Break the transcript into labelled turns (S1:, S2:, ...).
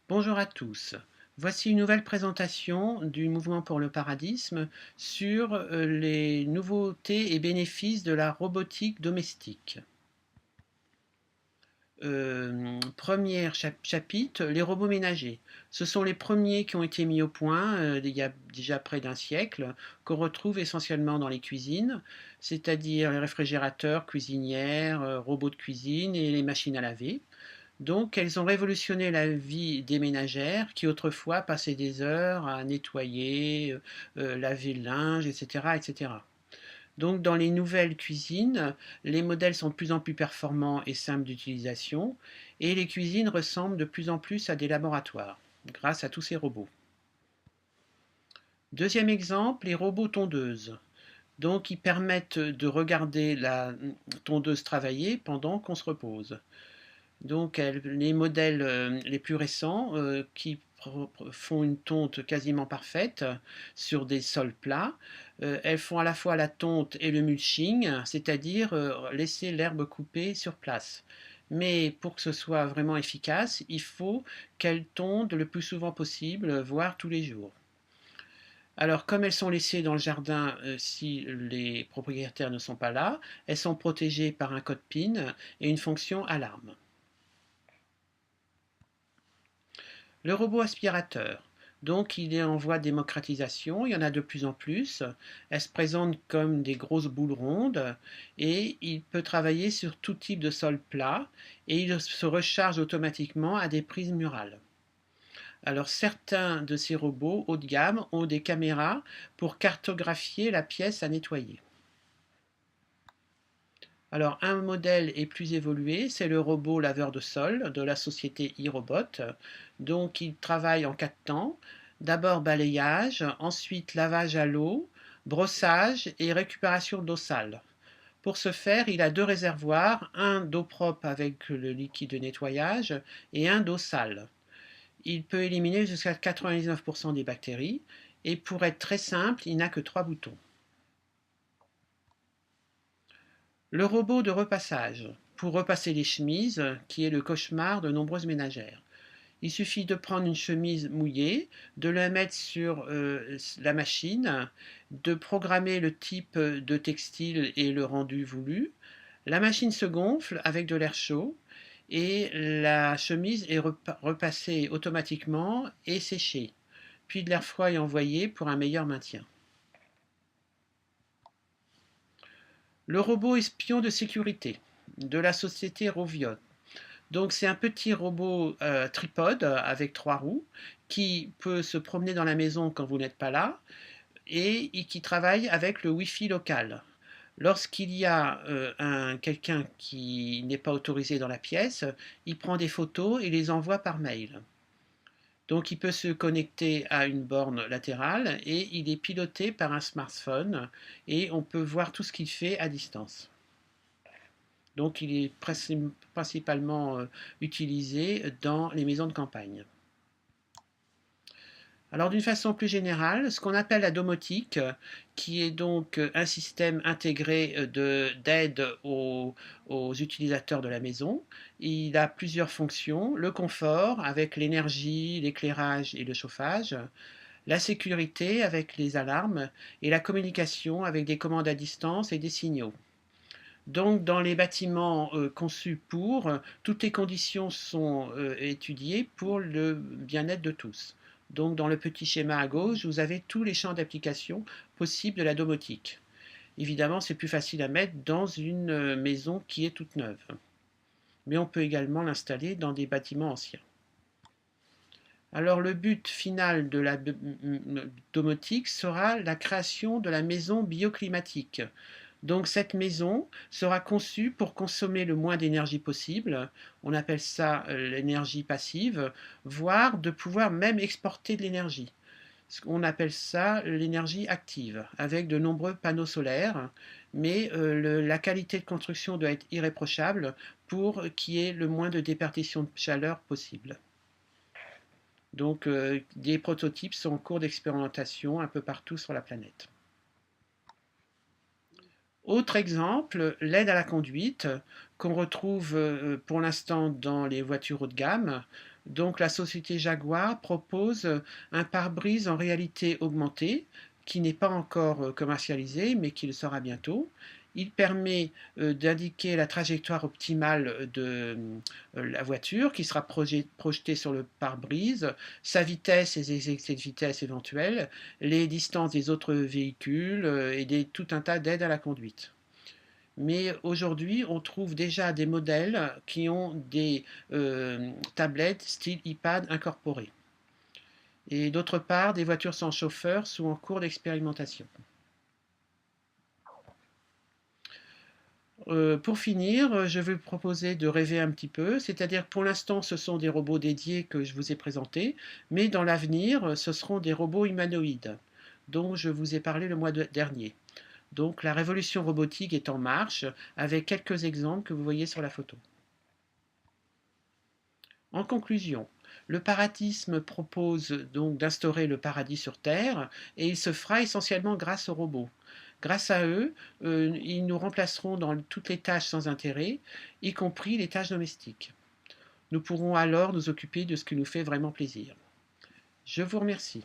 S1: Bonjour à tous. Voici une nouvelle présentation du Mouvement pour le Paradisme sur les nouveautés et bénéfices de la robotique domestique. Premier chapitre, les robots ménagers. Ce sont les premiers qui ont été mis au point il y a déjà près d'un siècle, qu'on retrouve essentiellement dans les cuisines, c'est-à-dire les réfrigérateurs, cuisinières, robots de cuisine et les machines à laver. Donc, elles ont révolutionné la vie des ménagères qui autrefois passaient des heures à nettoyer, laver le linge, etc., etc. Donc, dans les nouvelles cuisines, les modèles sont de plus en plus performants et simples d'utilisation, et les cuisines ressemblent de plus en plus à des laboratoires, grâce à tous ces robots. Deuxième exemple, les robots tondeuses. Donc, ils permettent de regarder la tondeuse travailler pendant qu'on se repose. Donc les modèles les plus récents qui font une tonte quasiment parfaite sur des sols plats, elles font à la fois la tonte et le mulching, c'est-à-dire laisser l'herbe coupée sur place. Mais pour que ce soit vraiment efficace, il faut qu'elles tondent le plus souvent possible, voire tous les jours. Alors, comme elles sont laissées dans le jardin si les propriétaires ne sont pas là, elles sont protégées par un code PIN et une fonction alarme. Le robot aspirateur. Donc il est en voie de démocratisation, il y en a de plus en plus. Elles se présentent comme des grosses boules rondes et il peut travailler sur tout type de sol plat et il se recharge automatiquement à des prises murales. Alors certains de ces robots haut de gamme ont des caméras pour cartographier la pièce à nettoyer. Alors un modèle est plus évolué, c'est le robot laveur de sol de la société iRobot. Donc il travaille en 4 temps. D'abord balayage, ensuite lavage à l'eau, brossage et récupération d'eau sale. Pour ce faire, il a 2 réservoirs, un d'eau propre avec le liquide de nettoyage et un d'eau sale. Il peut éliminer jusqu'à 99% des bactéries et pour être très simple, il n'a que 3 boutons. Le robot de repassage, pour repasser les chemises, qui est le cauchemar de nombreuses ménagères. Il suffit de prendre une chemise mouillée, de la mettre sur la machine, de programmer le type de textile et le rendu voulu. La machine se gonfle avec de l'air chaud et la chemise est repassée automatiquement et séchée. Puis de l'air froid est envoyé pour un meilleur maintien. Le robot espion de sécurité de la société Roviot. Donc c'est un petit robot tripode avec 3 roues qui peut se promener dans la maison quand vous n'êtes pas là et qui travaille avec le Wi-Fi local. Lorsqu'il y a quelqu'un qui n'est pas autorisé dans la pièce, il prend des photos et les envoie par mail. Donc il peut se connecter à une borne latérale et il est piloté par un smartphone et on peut voir tout ce qu'il fait à distance. Donc il est principalement utilisé dans les maisons de campagne. Alors d'une façon plus générale, ce qu'on appelle la domotique, qui est donc un système intégré d'aide aux utilisateurs de la maison, il a plusieurs fonctions, le confort avec l'énergie, l'éclairage et le chauffage, la sécurité avec les alarmes et la communication avec des commandes à distance et des signaux. Donc, dans les bâtiments conçus pour, toutes les conditions sont étudiées pour le bien-être de tous. Donc, dans le petit schéma à gauche, vous avez tous les champs d'application possibles de la domotique. Évidemment, c'est plus facile à mettre dans une maison qui est toute neuve. Mais on peut également l'installer dans des bâtiments anciens. Alors, le but final de la domotique sera la création de la maison bioclimatique. Donc cette maison sera conçue pour consommer le moins d'énergie possible, on appelle ça l'énergie passive, voire de pouvoir même exporter de l'énergie. On appelle ça l'énergie active, avec de nombreux panneaux solaires, mais la qualité de construction doit être irréprochable pour qu'il y ait le moins de déperdition de chaleur possible. Donc des prototypes sont en cours d'expérimentation un peu partout sur la planète. Autre exemple, l'aide à la conduite qu'on retrouve pour l'instant dans les voitures haut de gamme. Donc la société Jaguar propose un pare-brise en réalité augmentée qui n'est pas encore commercialisé mais qui le sera bientôt. Il permet d'indiquer la trajectoire optimale de la voiture qui sera projetée sur le pare-brise, sa vitesse et ses excès de vitesse éventuels, les distances des autres véhicules tout un tas d'aides à la conduite. Mais aujourd'hui, on trouve déjà des modèles qui ont des tablettes style iPad incorporées. Et d'autre part, des voitures sans chauffeur sont en cours d'expérimentation. Pour finir, je vais vous proposer de rêver un petit peu, c'est-à-dire que pour l'instant, ce sont des robots dédiés que je vous ai présentés, mais dans l'avenir, ce seront des robots humanoïdes, dont je vous ai parlé le mois dernier. Donc la révolution robotique est en marche, avec quelques exemples que vous voyez sur la photo. En conclusion, le paradigme propose donc d'instaurer le paradis sur Terre et il se fera essentiellement grâce aux robots. Grâce à eux, ils nous remplaceront dans toutes les tâches sans intérêt, y compris les tâches domestiques. Nous pourrons alors nous occuper de ce qui nous fait vraiment plaisir. Je vous remercie.